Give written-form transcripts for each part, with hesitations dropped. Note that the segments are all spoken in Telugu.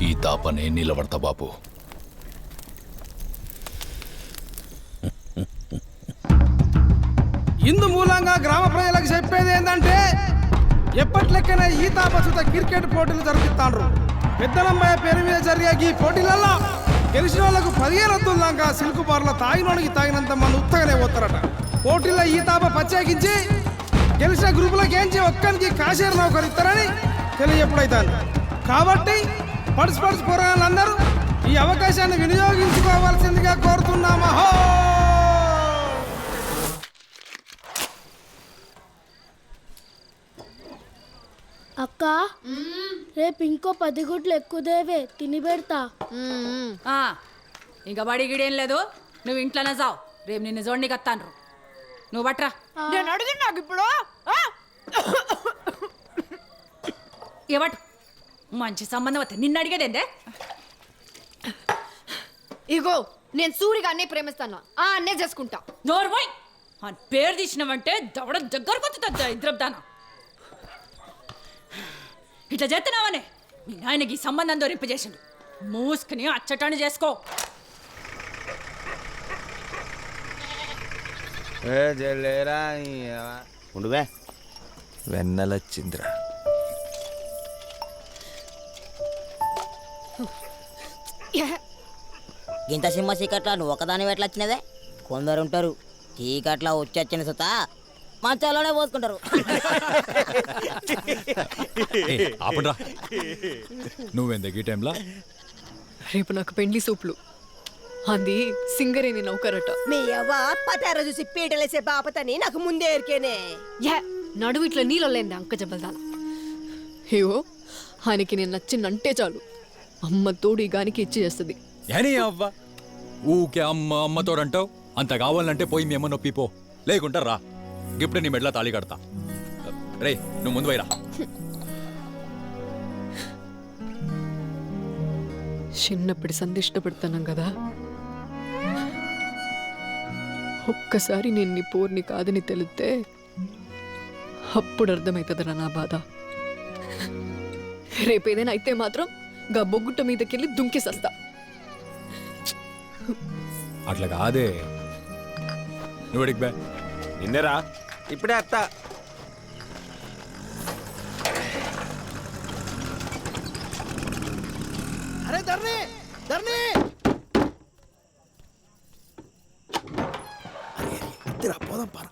ఈ తాపనే నిలబడతా బాపు. ఇందు మూలంగా గ్రామ ప్రజలకు చెప్పేది ఏంటంటే ఎప్పట్లెక్కనే ఈ తాపసుత క్రికెట్ పోటీలు జరుపుతాండ్రు. పెద్దలమ్మాయి పేరు మీద జరిగే ఈ పోటీలలో గెలిచిన వాళ్ళకు 15 వద్దుల దాకా సిల్కు బార్లో తాగినోడికి తాగినంత మంది ఉత్తగానే పోతారట. పోటీల్లో ఈ తాప ప్రత్యేకించి గెలిచిన గ్రూపులకు ఏంచి ఒక్కరికి కాశీర్ నౌకరు ఇస్తారని తెలియజెప్పుడైతాను. కాబట్టి పడుసు పోరాళ్ళందరూ ఈ అవకాశాన్ని వినియోగించుకోవాల్సిందిగా కోరుతున్నామా. అక్క రేపు ఇంకో 10 గుడ్లు ఎక్కువదేవే తిని పెడతా. ఇంకా బడి గిడేం లేదు, నువ్వు ఇంట్లోనే చావు. రేపు నిన్ను జోడికి వస్తాను. నువ్వు బట్రా. నేను అడిగి నాకు ఇప్పుడు ఏవట్ మంచి సంబంధం వస్తే నిన్ను అడిగేదేందే? ఇగో నేను సూరిగా అన్నే ప్రేమిస్తాను, అన్నే చేసుకుంటా. నోర్మోయ్ అని పేరు తీసినావంటే దవడ దగ్గరకు వస్తుందా ఇద్దరుదానా. ఇట్లా చేస్తున్నావనే మీ నాయనకి ఈ సంబంధం దొరింపజేసిండు. మూసుకుని అచ్చటాన్ని చేసుకో. ఉండువే వెన్నెలొచ్చిందిరా. ఇంత సింహ చీకట్లా నువ్వు ఒకదాని ఎట్లా వచ్చినదే? కొందరు ఉంటారు చీకట్లా వచ్చి సుత మంచాలోనే పోసుకుంటారు. ఆపండ్రా. నువ్వెందుకు ఈ టైంలో? రేపు నాకు పెండ్లి సూపులు, అది సింగరేని నౌకరట. మీ అవ్వ పతార చూసి పీటలేసే బాపతని నాకు ముందే ఎరికేనే. నడువు ఇట్లా నీళ్ళలేంది అంక జబ్బల్దాన. ఏవో ఆయనకి నేను నచ్చిందంటే చాలు, అమ్మ తోడు ఈ గానికి ఇచ్చి చేస్తుంది. అవ్వ ఊకే అమ్మ అమ్మతోడంటావు. అంత కావాలంటే పోయి మీ అమ్మ నొప్పిపో, లేకుంటా రా. గిఫ్ట్ నీ మెడలో తాళి కడతా. రే నువ్వు ముందు పోయిరా. చిన్నప్పటి సంధి ఇష్టపడుతున్నాం కదా, ఒక్కసారి నేను నీ పోర్ని కాదని తెలిస్తే అప్పుడు అర్థమవుతుందిరా నా బాధ. రేపేదైనా అయితే మాత్రం గా బొగ్గుట్ట మీదకెళ్ళి దుంకేసస్తా. అట్లా కాదే. నువ్వు బే నిన్నరా ఇప్పుడే అత్త. అరే ధర్ని ధర్ని పోదాం పార.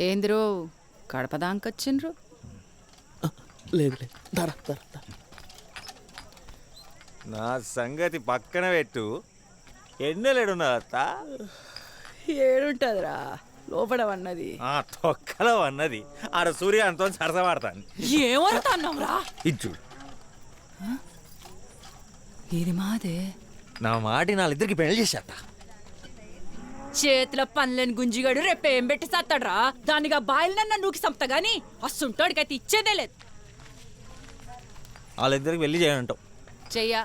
ఏందిరో కడపదాంకొచ్చిండ్రు? లేదు నా సంగతి పక్కన పెట్టు. ఎన్నెలేడున్నా అత్త? ఏడుంటదిరా లోపల అన్నది, తొక్కలో అన్నది. ఆడ సూర్యాంతో సరసమాడతాను. ఏమవుతాన్నావురా? ఇది చూడు, ఇది మాదే. నా మాటి నాళ్ళిద్దరికి పెళ్లి చేసేట. చేతిలో పనులేని గుంజిగాడు రేపేం పెట్టి సత్తాడ్రా? దానిగా బాయిలనన్నా నూకి సంపుతా గాని అస్సుంటోడికైతే ఇచ్చేదే లేదు. వాళ్ళిద్దరికి పెళ్లి చేయనంటావు? చెయ్యా.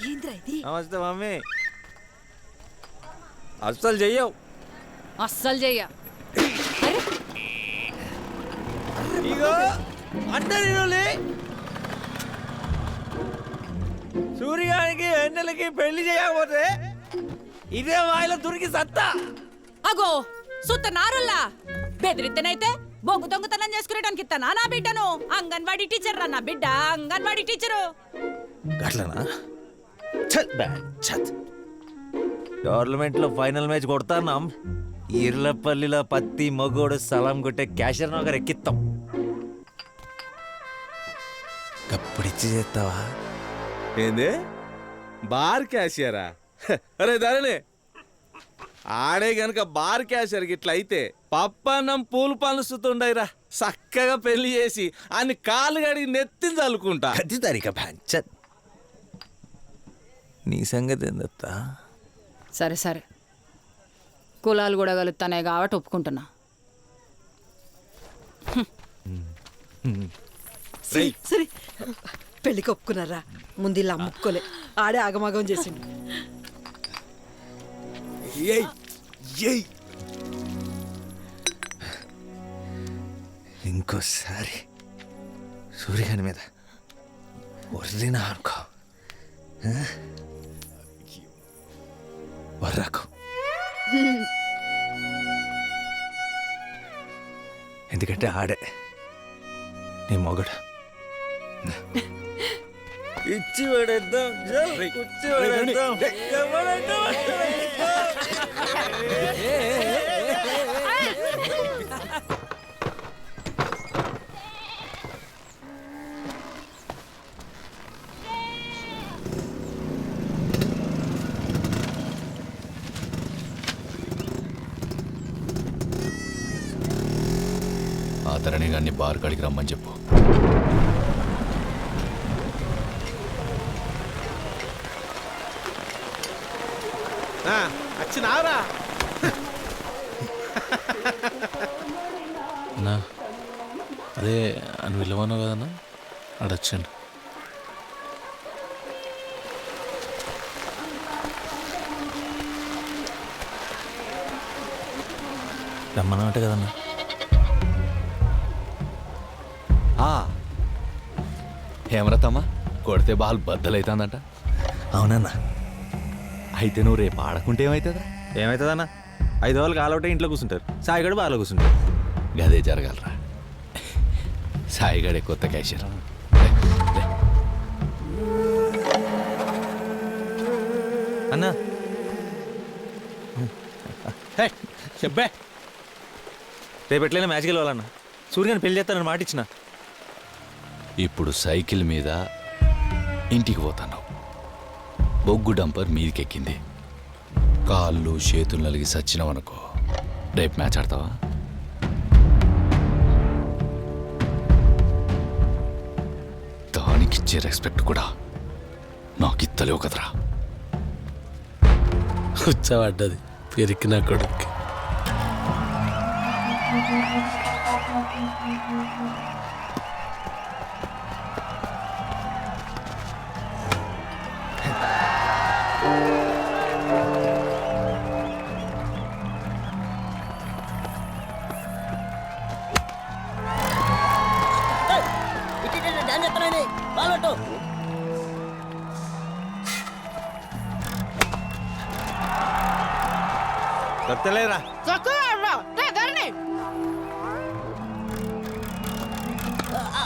ఏంద్రా ఇది? నమస్తే మమ్మీ. అస్సలు చెయ్యవు. అస్సలు చెయ్యా. ఇగో అంటే సూర్యానికి ఎన్నెలకి పెళ్లి చేయకపోతే ఇదే వాయిలో దురికి సత్తా. అగో సుత్త నారుల్లా బెదిరిత్తనైతే బొగ్గు దొంగతనం చేసుకునేటానికి ఇస్తానా నా బిడ్డను? అంగన్వాడీ టీచర్ రా నా బిడ్డ, అంగన్వాడీ టీచరు. గట్లనా? టోర్నమెంట్ లో ఫైనల్ మ్యాచ్ కొడతాన్నాం. ఇర్లపల్లిలో పత్తి మగోడు సలాం కొట్టే క్యాషర్ నగర్ ఎక్కిస్తాం. కప్పుడిచ్చి చేస్తావా? ఏంది బార్ క్యాషియరా? అరే ధరణి, ఆడే గనక బార్ క్యాషియర్ ఇట్లా అయితే పప్పన్నం పూలు పనుస్తుండయిరా. చక్కగా పెళ్లి చేసి అన్ని కాలు గడిగి నెత్తిని చల్లుకుంటా. అది తరిక పంచత్. నీ సంగతి ఏందత్తా? సరే సరే, కులాలు కూడా కలుగుతానే కాబట్టి ఒప్పుకుంటున్నా. సరే పెళ్లికి ఒప్పుకున్నారా? ముందు ఇలా అమ్ముకోలే, ఆడే ఆగమాగం చేసిండు. ఇంకోసారి సూర్యగాని మీద వర్రినా అనుకో, వర్రకు. ఎందుకంటే ఆడే నీ మొగడు. ఇచ్చి పడేద్దాం, ఇచ్చి పడేద్దాం. ఆ తరణి గారిని బార్ కాడికి రమ్మని చెప్పు. వచ్చినావురా? అన్నా అదే అని విలువను కదన్నా అడొచ్చండి. రమ్మన్నమాట కదన్నా. హేమరతమ్మ కొడితే బాల్ బద్దలైతుందంట. అవునన్నా. అయితే నువ్వు రేపు ఆడకుంటే ఏమవుతుందా? ఏమవుతుందన్నా, 5 ఓవర్లకు ఆలౌటే ఇంట్లో కూర్చుంటారు, సాయిగడు బాగా కూర్చుంటారు. గదే జరగలరా. సాయిగడే కొత్త క్యాషియర్. అన్నా చెప్పే, రేపు ఎట్లయినా మ్యాచ్కి వెళ్ళాలన్నా. సూర్యని పెళ్లి చేస్తానని మాట ఇచ్చిన. ఇప్పుడు సైకిల్ మీద ఇంటికి పోతాను. బొగ్గు డంపర్ మీదికెక్కింది. కాళ్ళు చేతులు నలిగి సచ్చినావనుకో, రేపు మ్యాచ్ ఆడతావా? దానికిచ్చే రెస్పెక్ట్ కూడా నాకు ఇత్తలేవు కదరా. కూర్చోబడ్డది పెరికిన కొడుక్కి. డాన్స్ చేస్తానండి, బాల్ పెట్టు. దొరకలేరా?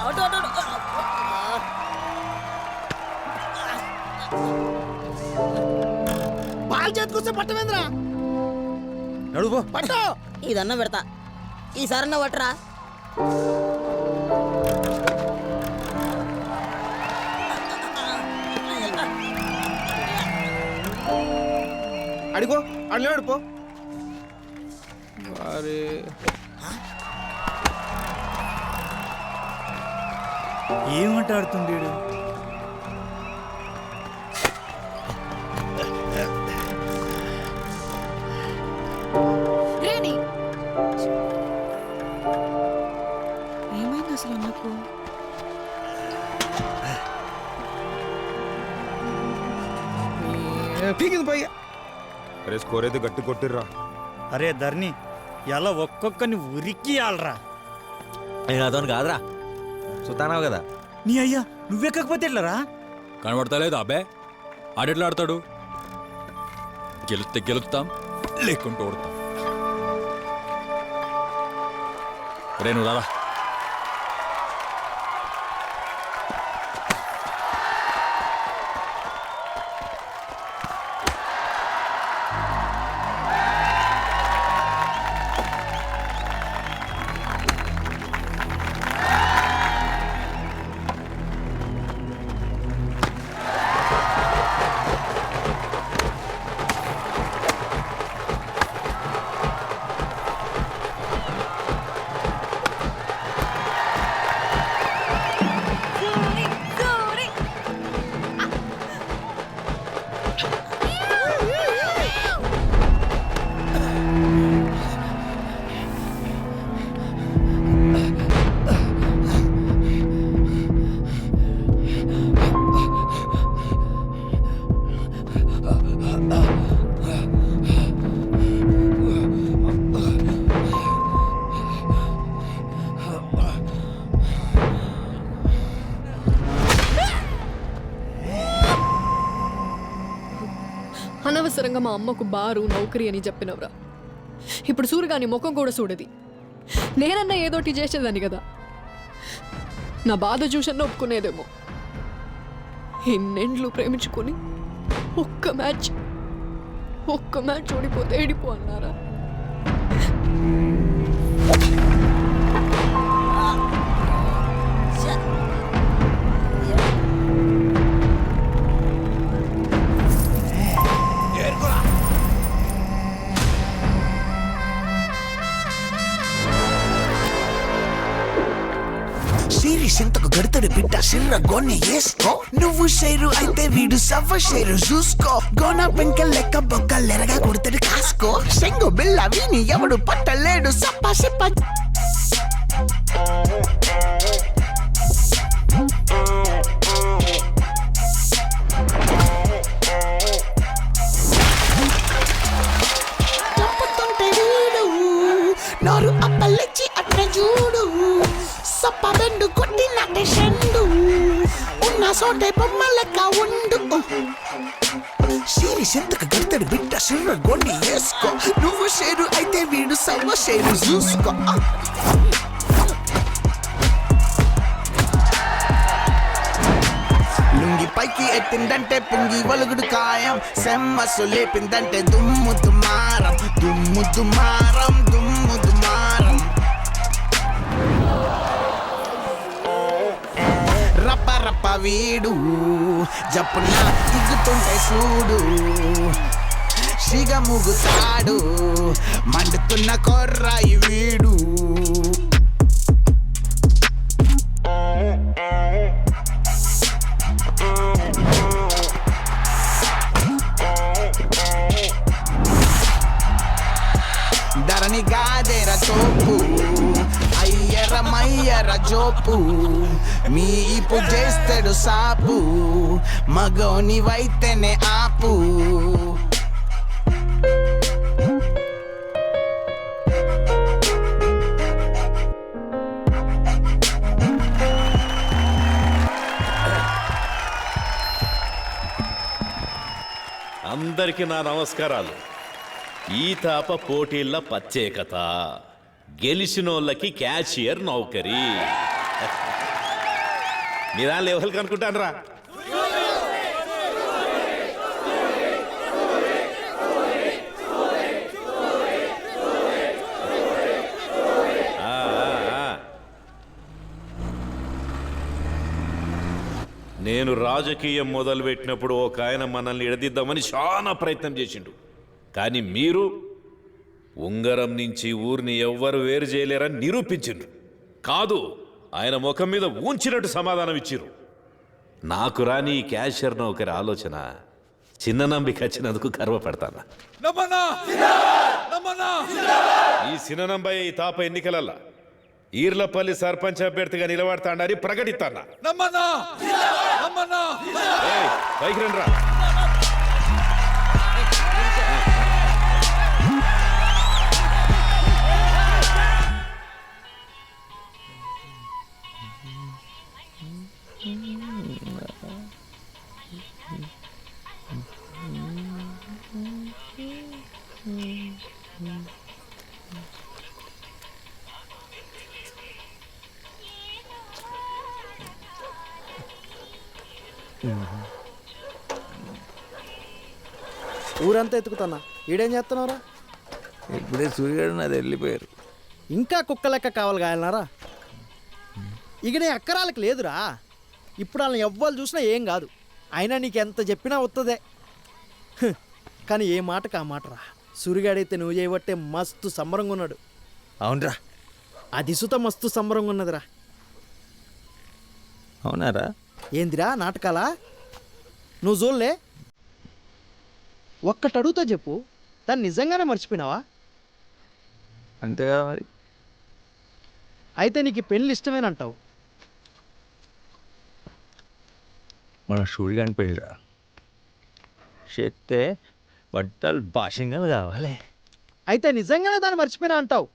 అటు అటు అటు. బాల్ చేతికొస్తే పట్టమేంద్రా? నడువు పట్టు. ఇదన్నా పెడతా, ఈసారన్నా పట్టరా. అడిగో అడిగాడు పో. ఏమంటాడుతుండే? ఏమైంది అసలు నాకు? పీకింది పైగా. అరే స్కోర్ అయితే గట్టి కొట్టిర్రా. అరే ధర్ని, ఎలా ఒక్కొక్కరిని ఉరికి ఆలరా. నేను అతను కాదురా, సుతానావు కదా. నీ అయ్యా నువ్వెక్కకపోతే ఎట్లరా? కనబడతలేదు అబ్బే. ఆడెట్లా ఆడతాడు? గెలిస్తే గెలుస్తాం, లేకుంటూ ఓడతాం. రేణు రారా. మా అమ్మకు బారు నౌకరీ అని చెప్పినవరా. ఇప్పుడు సూర్యగాని ముఖం కూడా చూడది. నేనన్నా ఏదోటి చేసేదాన్ని కదా. నా బాధ చూసన్నా ఒప్పుకునేదేమో. ఇన్నేండ్లు ప్రేమించుకొని ఒక్క మ్యాచ్ ఓడిపోతే ఏడిపో అన్నారా? సింతకు గడతడు బిడ్డ సిర్ర గోని వేసుకో. నువ్వు షేరు అయితే వీడు సవ్వ షేరు చూసుకో. గోన పెంక లెక్క బొక్కలెరగా కొడతాడు కాసుకో. సెంగు బిల్ల వీని ఎవడు పట్టలేడు సప్ప సిప్ప. నోరు అప్పలిచ్చి అట్ట చూడు. సప్ప బెండు కొట్టినట్టే షెండు. ఉన్న సోటే బొమ్మ లెక్క ఉండు. షేరి సింతకు గడతడు బిడ్డ సిర్ర గొన్ని వేసుకో. నువ్వు షేరు అయితే వీడు సవ్వ షేరు చూసుకో. లుంగి పైకి ఎత్తిందంటే పుంగి వలుగుడు ఖాయం. సెమ్మసు లేపిందంటే దుమ్ము దుమారం. దుమ్ము దుమారం దుమ్ము దుమారం. రప్ప రప్ప వీడు జప్పున దిగుతుంటే చూడు. సిగముగుతాడు మండుతున్న కొర్రాయి వీడు. ధరణి గాదెర తోపు అయ్యర మయ్యర జోపు. మీపు చేస్తాడు సాపు మగోని వైతేనే ఆపు. అందరికీ నా నమస్కారాలు. ఈ తాప పోటీల ప్రత్యేకత గెలిచినోళ్ళకి క్యాషియర్ నౌకరీ. మీరా లెవెల్ కనుకుంటానరా? నేను రాజకీయం మొదలుపెట్టినప్పుడు ఒక ఆయన మనల్ని ఎడదిద్దామని చాలా ప్రయత్నం చేసిండు. కానీ మీరు ఉంగరం నుంచి ఊరిని ఎవ్వరు వేరు చేయలేరని నిరూపించిండ్రు. కాదు, ఆయన ముఖం మీద ఊంచినట్టు సమాధానం ఇచ్చిర్రు. నాకు రాని ఈ క్యాషియర్ నౌకరి ఆలోచన చిన్న నంబిక వచ్చినందుకు గర్వపడతాను. ఈ చిన్ననంబయ్య ఈ తాప ఎన్నికలల్లా ఈర్లపల్లి సర్పంచ్ అభ్యర్థిగా నిలబడతాడని ప్రకటిస్తానా. పైకి రండిరా. ఊరంతా ఎత్తుకుతున్నా. ఈడేం చేస్తున్నారా? ఇప్పుడే సూర్యుడు నాది వెళ్ళిపోయారు. ఇంకా కుక్క లెక్క కావాలి కాయలనారా? ఇక నీ అక్కరాలకు లేదురా. ఇప్పుడు వాళ్ళని ఎవ్వరు చూసినా ఏం కాదు. అయినా నీకు ఎంత చెప్పినా వస్తుందే. కానీ ఏ మాటకు ఆ మాటరా. సూర్యుగాడైతే నువ్వు చేయబట్టే మస్తు సంబరంగా ఉన్నాడు. అవునరా, అది సుత మస్తు సంబరంగా ఉన్నదిరా. అవునారా? ఏందిరా నాటకాలా? నువ్వు చూడలే? ఒక్కటి అడుగుతా చెప్పు, దాన్ని నిజంగానే మర్చిపోయినావా? అంతే కదా మరి. అయితే నీకు పెళ్ళి ఇష్టమేనంటావు. మన సూర్యుగాని పెళ్ళిరా. చేస్తే బట్టలు భాషంగా కావాలి. అయితే నిజంగానే దాన్ని మర్చిపోయినా అంటావు.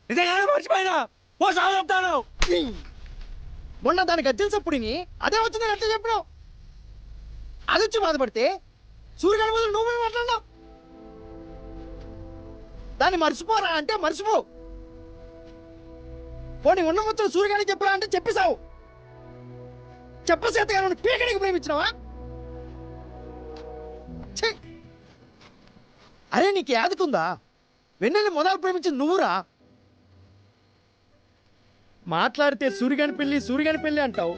నిజంగానే మర్చిపోయినా. మొన్న దానికి గజ్జల సప్పుడిని అదే వచ్చిందని అట్లా చెప్పినావు. అది వచ్చి బాధపడితే సూర్యగాడి బదులు నువ్వే మాట్లాడినావు. దాన్ని మర్చిపోరా అంటే మర్చిపో. పోనీ ఉన్న మొత్తం సూర్యగాడికి చెప్పరా అంటే చెప్పేశావు. చెప్పసేతగా నువ్వు పీకడికి ప్రేమించినావా? ఛీ! అరే నీకు యాదుకుందా? వెన్నెల్ని మొదలు ప్రేమించింది నువ్వురా. మాట్లాడితే సూర్యగాని పెళ్లి అంటావు.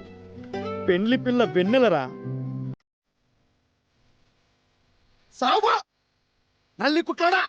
పెళ్లి పిల్ల వెన్నెలరా. సావుబా నల్లి కుట్లాడా.